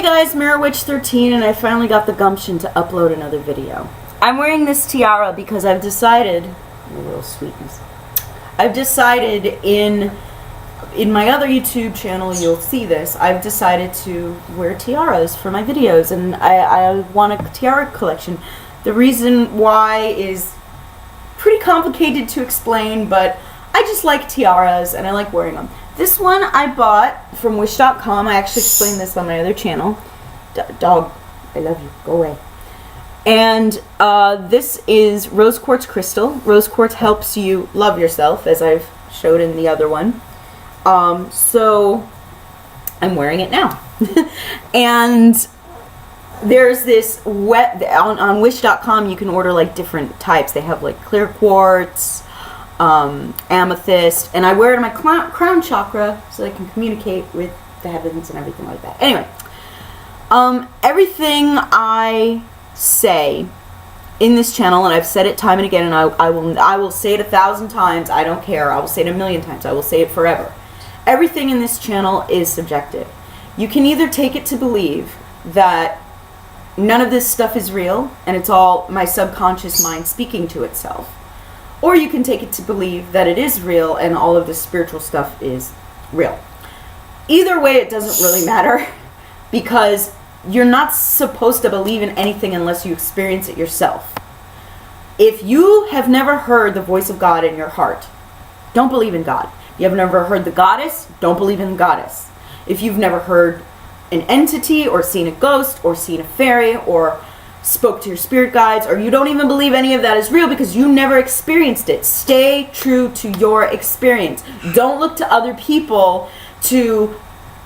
Hey guys, MirrorWitch13, and I finally got the gumption to upload another video. I'm wearing this tiara because I've decided, a little sweetness, I've decided in my other YouTube channel, you'll see this, I've decided to wear tiaras for my videos, and I want a tiara collection. The reason why is pretty complicated to explain, but I just like tiaras and I like wearing them. This one I bought from Wish.com. I actually explained this on my other channel. Dog, I love you. Go away. And this is rose quartz crystal. Rose quartz helps you love yourself, as I've showed in the other one. So I'm wearing it now. And there's this on Wish.com you can order like different types. They have like clear quartz, amethyst, and I wear it in my crown chakra so I can communicate with the heavens and everything like that. Anyway, everything I say in this channel, and I've said it time and again, and I will say it 1,000 times. I don't care. I will say it 1,000,000 times. I will say it forever. Everything in this channel is subjective. You can either take it to believe that none of this stuff is real and it's all my subconscious mind speaking to itself, or you can take it to believe that it is real and all of this spiritual stuff is real. Either way, it doesn't really matter, because you're not supposed to believe in anything unless you experience it yourself. If you have never heard the voice of God in your heart, don't believe in God. You have never heard the goddess, don't believe in the goddess. If you've never heard an entity or seen a ghost or seen a fairy or spoke to your spirit guides, or you don't even believe any of that is real because you never experienced it, stay true to your experience. Don't look to other people to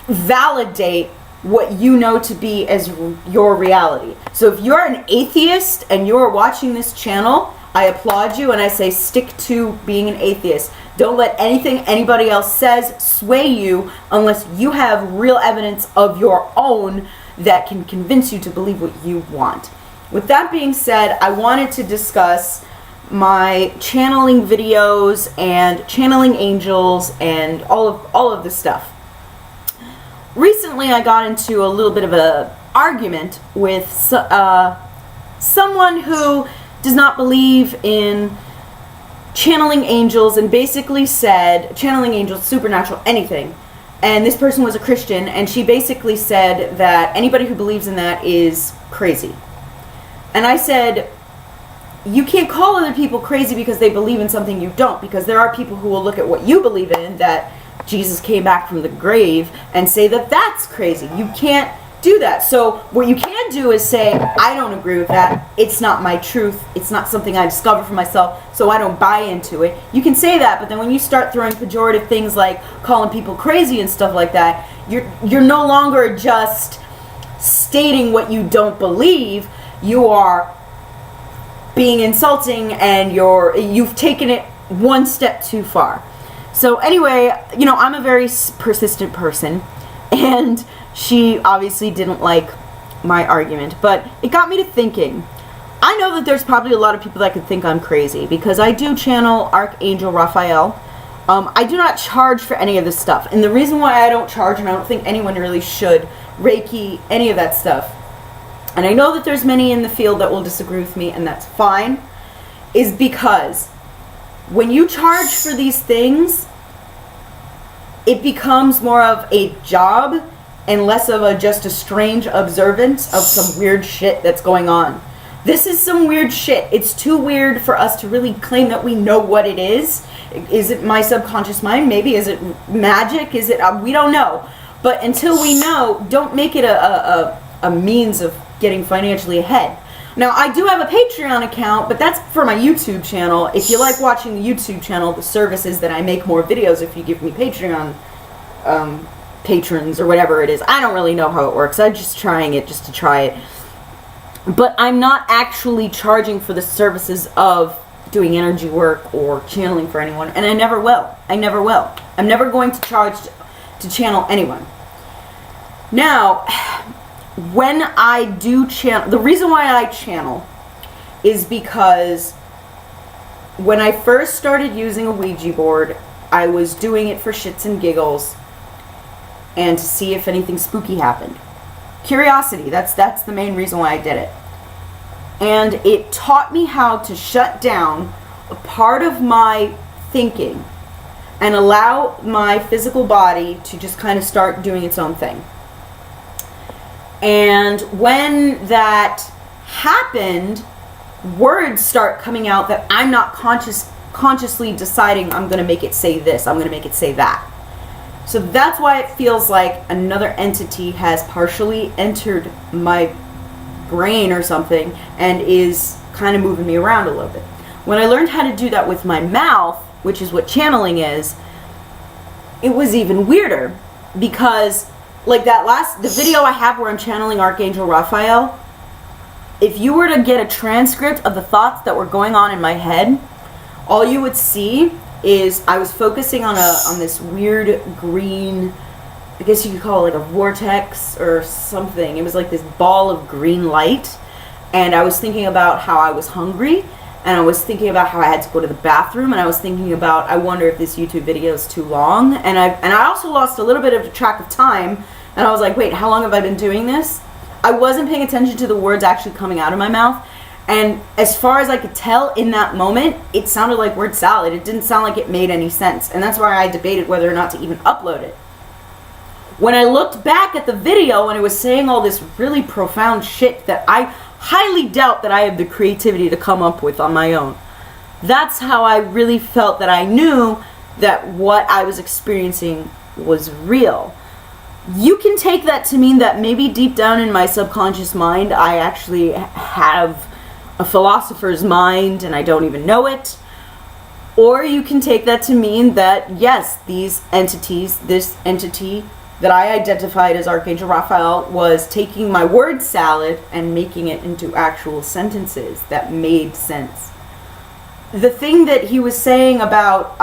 validate what you know to be as your reality. So if you're an atheist and you're watching this channel, I applaud you and I say stick to being an atheist. Don't let anything anybody else says sway you unless you have real evidence of your own that can convince you to believe what you want. With that being said, I wanted to discuss my channeling videos and channeling angels and all of this stuff. Recently, I got into a little bit of an argument with someone who does not believe in channeling angels and basically said, channeling angels, supernatural, anything. And this person was a Christian, and she basically said that anybody who believes in that is crazy. And I said, you can't call other people crazy because they believe in something you don't, because there are people who will look at what you believe in, that Jesus came back from the grave, and say that that's crazy. You can't do that. So what you can do is say, I don't agree with that. It's not my truth. It's not something I discovered for myself, so I don't buy into it. You can say that, but then when you start throwing pejorative things like calling people crazy and stuff like that, you're no longer just stating what you don't believe. You are being insulting, and you've taken it one step too far. So anyway, you know, I'm a very persistent person, and she obviously didn't like my argument, but it got me to thinking. I know that there's probably a lot of people that could think I'm crazy because I do channel Archangel Raphael. I do not charge for any of this stuff, and the reason why I don't charge, and I don't think anyone really should, Reiki, any of that stuff, and I know that there's many in the field that will disagree with me, and that's fine, is because when you charge for these things, it becomes more of a job and less of just a strange observance of some weird shit that's going on. This is some weird shit. It's too weird for us to really claim that we know what it is. Is it my subconscious mind? Maybe. Is it magic? Is it, we don't know. But until we know, don't make it a means of getting financially ahead. Now, I do have a Patreon account, but that's for my YouTube channel. If you like watching the YouTube channel, the service is that I make more videos if you give me Patreon patrons or whatever it is. I don't really know how it works. I'm just trying it just to try it. But I'm not actually charging for the services of doing energy work or channeling for anyone, and I never will. I never will. I'm never going to charge to channel anyone. Now, when I do channel, the reason why I channel is because when I first started using a Ouija board, I was doing it for shits and giggles and to see if anything spooky happened. Curiosity, that's the main reason why I did it. And it taught me how to shut down a part of my thinking and allow my physical body to just kind of start doing its own thing. And when that happened, words start coming out that I'm not consciously deciding I'm going to make it say this, I'm going to make it say that. So that's why it feels like another entity has partially entered my brain or something and is kind of moving me around a little bit. When I learned how to do that with my mouth, which is what channeling is, it was even weirder, because like the video I have where I'm channeling Archangel Raphael, if you were to get a transcript of the thoughts that were going on in my head, all you would see is I was focusing on this weird green, I guess you could call it like a vortex or something. It was like this ball of green light, and I was thinking about how I was hungry, and I was thinking about how I had to go to the bathroom, and I was thinking about, I wonder if this YouTube video is too long, and I also lost a little bit of track of time, and I was like, wait, how long have I been doing this? I wasn't paying attention to the words actually coming out of my mouth. And as far as I could tell in that moment, it sounded like word salad. It didn't sound like it made any sense. And that's why I debated whether or not to even upload it. When I looked back at the video and it was saying all this really profound shit that I highly doubt that I have the creativity to come up with on my own, that's how I really felt that I knew that what I was experiencing was real. You can take that to mean that maybe deep down in my subconscious mind, I actually have a philosopher's mind and I don't even know it. Or you can take that to mean that, yes, these entities, this entity that I identified as Archangel Raphael, was taking my word salad and making it into actual sentences that made sense. The thing that he was saying about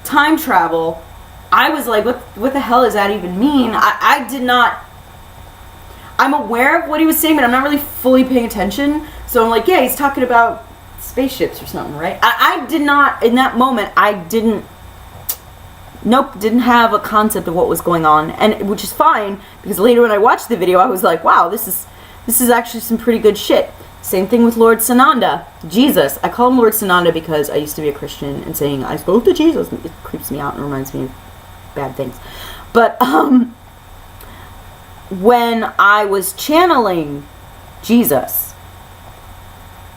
time travel, I was like, what the hell does that even mean? I did not... I'm aware of what he was saying, but I'm not really fully paying attention. So I'm like, yeah, he's talking about spaceships or something, right? I did not, in that moment, didn't have a concept of what was going on, and which is fine, because later when I watched the video, I was like, wow, this is actually some pretty good shit. Same thing with Lord Sananda, Jesus. I call him Lord Sananda because I used to be a Christian, and saying I spoke to Jesus, it creeps me out and reminds me of bad things. But when I was channeling Jesus,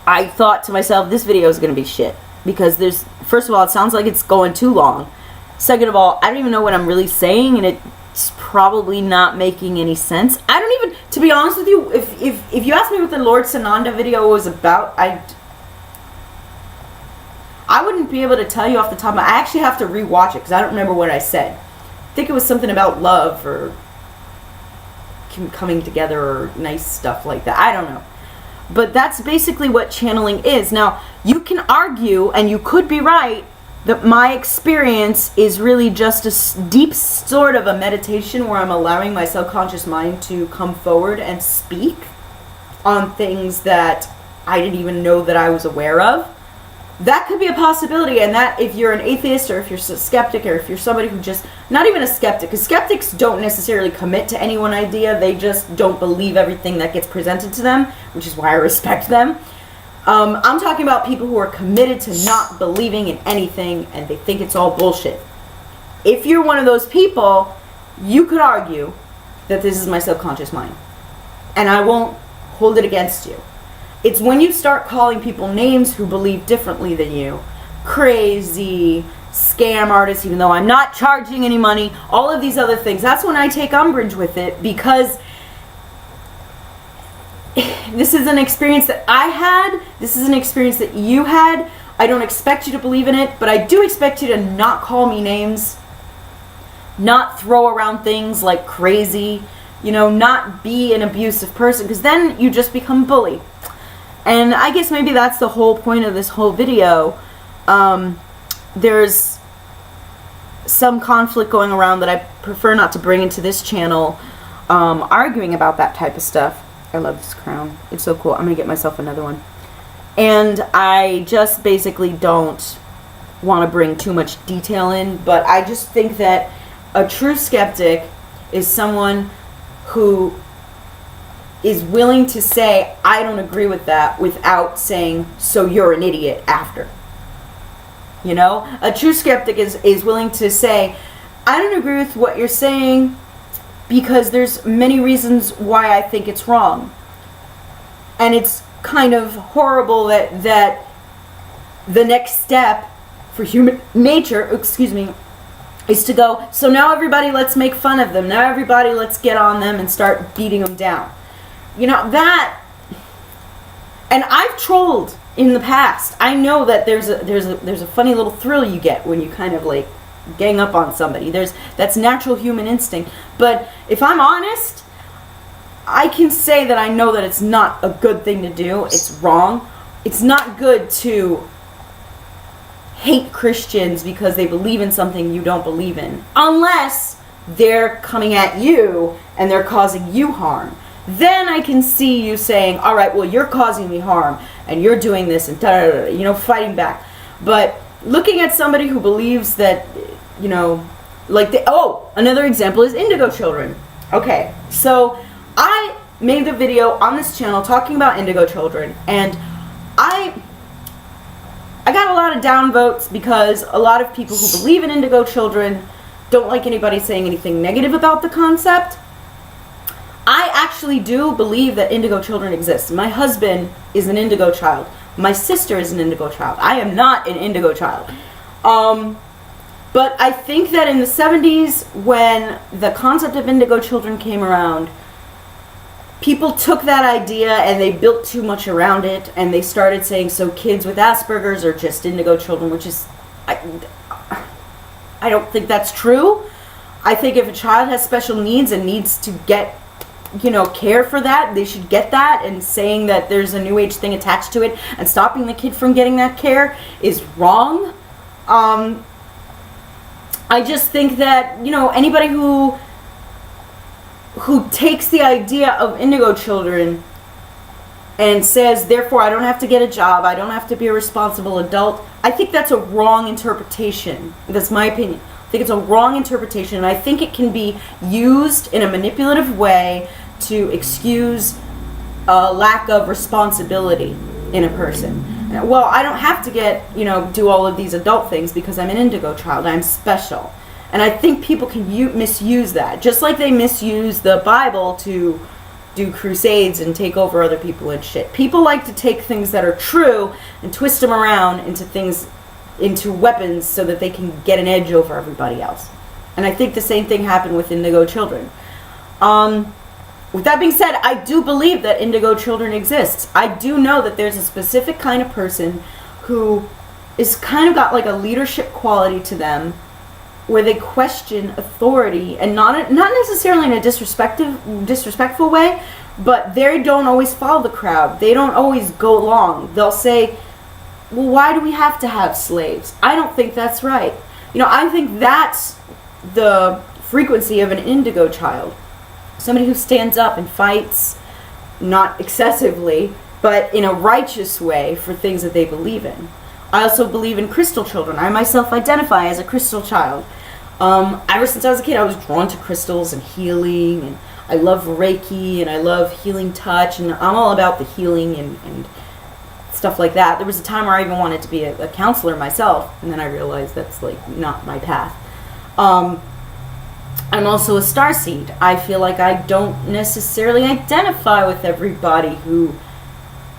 I thought to myself, this video is going to be shit. Because first of all, it sounds like it's going too long. Second of all, I don't even know what I'm really saying, and it's probably not making any sense. I don't even, to be honest with you, if you ask me what the Lord Sananda video was about, I wouldn't be able to tell you off the top of my... I actually have to rewatch it, because I don't remember what I said. I think it was something about love, or coming together, or nice stuff like that. I don't know. But that's basically what channeling is. Now, you can argue, and you could be right, that my experience is really just a deep sort of a meditation where I'm allowing my subconscious mind to come forward and speak on things that I didn't even know that I was aware of. That could be a possibility, and that if you're an atheist, or if you're a skeptic, or if you're somebody who just, not even a skeptic, because skeptics don't necessarily commit to any one idea, they just don't believe everything that gets presented to them, which is why I respect them. I'm talking about people who are committed to not believing in anything, and they think it's all bullshit. If you're one of those people, you could argue that this is my subconscious mind, and I won't hold it against you. It's when you start calling people names who believe differently than you, crazy, scam artists, even though I'm not charging any money, all of these other things, that's when I take umbrage with it, because this is an experience that I had, this is an experience that you had. I don't expect you to believe in it, but I do expect you to not call me names, not throw around things like crazy, not be an abusive person, because then you just become a bully. And I guess maybe that's the whole point of this whole video. There's some conflict going around that I prefer not to bring into this channel, arguing about that type of stuff. I love this crown. It's so cool. I'm going to get myself another one. And I just basically don't want to bring too much detail in, but I just think that a true skeptic is someone who is willing to say, I don't agree with that, without saying, so you're an idiot after. You know? A true skeptic is willing to say, I don't agree with what you're saying because there's many reasons why I think it's wrong. And it's kind of horrible that the next step for human nature, is to go, so now everybody let's make fun of them. Now everybody let's get on them and start beating them down. You know, that, and I've trolled in the past. I know that there's a funny little thrill you get when you kind of like gang up on somebody. That's natural human instinct. But if I'm honest, I can say that I know that it's not a good thing to do. It's wrong. It's not good to hate Christians because they believe in something you don't believe in, unless they're coming at you and they're causing you harm. Then I can see you saying, all right, well, you're causing me harm and you're doing this and fighting back. But looking at somebody who believes that, another example is Indigo Children. Okay, so I made a video on this channel talking about Indigo Children, and I got a lot of downvotes because a lot of people who believe in Indigo Children don't like anybody saying anything negative about the concept. I actually do believe that Indigo Children exist. My husband is an Indigo child. My sister is an Indigo child. I am not an Indigo child. But I think that in the 70s, when the concept of Indigo Children came around, people took that idea and they built too much around it, and they started saying, so kids with Asperger's are just Indigo Children, which is, I don't think that's true. I think if a child has special needs and needs to get, care for that, they should get that, and saying that there's a new age thing attached to it and stopping the kid from getting that care is wrong. I just think that, anybody who takes the idea of Indigo Children and says, therefore, I don't have to get a job, I don't have to be a responsible adult, I think that's a wrong interpretation. That's my opinion. I think it's a wrong interpretation, and I think it can be used in a manipulative way to excuse a lack of responsibility in a person. Well, I don't have to do all of these adult things because I'm an Indigo child. I'm special. And I think people can misuse that. Just like they misuse the Bible to do crusades and take over other people and shit. People like to take things that are true and twist them around into weapons so that they can get an edge over everybody else. And I think the same thing happened with Indigo Children. With that being said, I do believe that Indigo Children exists. I do know that there's a specific kind of person who is kind of got like a leadership quality to them, where they question authority, and not necessarily in a disrespectful way, but they don't always follow the crowd. They don't always go along. They'll say, well, why do we have to have slaves? I don't think that's right. I think that's the frequency of an Indigo child. Somebody who stands up and fights, not excessively, but in a righteous way for things that they believe in. I also believe in crystal children. I myself identify as a crystal child. Ever since I was a kid, I was drawn to crystals and healing, and I love Reiki, and I love healing touch, and I'm all about the healing and stuff like that. There was a time where I even wanted to be a counselor myself, and then I realized that's like not my path. I'm also a starseed. I feel like I don't necessarily identify with everybody who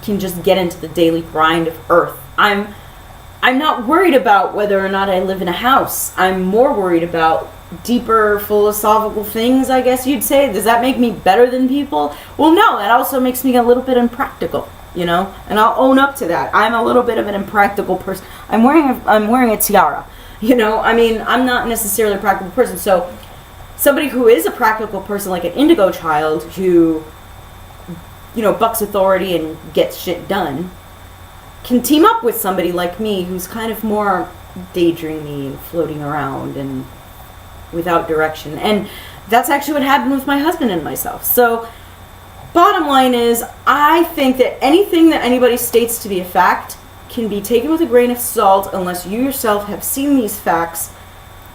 can just get into the daily grind of Earth. I'm not worried about whether or not I live in a house. I'm more worried about deeper philosophical things, I guess you'd say. Does that make me better than people? Well, no, that also makes me a little bit impractical, and I'll own up to that. I'm a little bit of an impractical person. I'm wearing a tiara, I'm not necessarily a practical person, so somebody who is a practical person, like an Indigo child, who, bucks authority and gets shit done, can team up with somebody like me who's kind of more daydreamy and floating around and without direction. And that's actually what happened with my husband and myself. So, bottom line is, I think that anything that anybody states to be a fact can be taken with a grain of salt unless you yourself have seen these facts,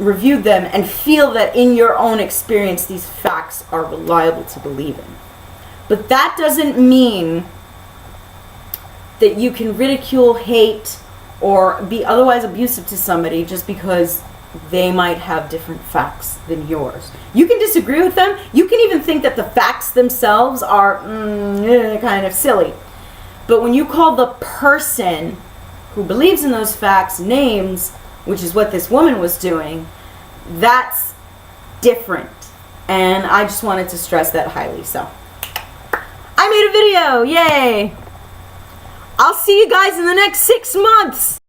reviewed them, and feel that in your own experience these facts are reliable to believe in. But that doesn't mean that you can ridicule, hate, or be otherwise abusive to somebody just because they might have different facts than yours. You can disagree with them. You can even think that the facts themselves are kind of silly. But when you call the person who believes in those facts names, which is what this woman was doing, that's different. And I just wanted to stress that highly. So, I made a video. Yay! I'll see you guys in the next 6 months.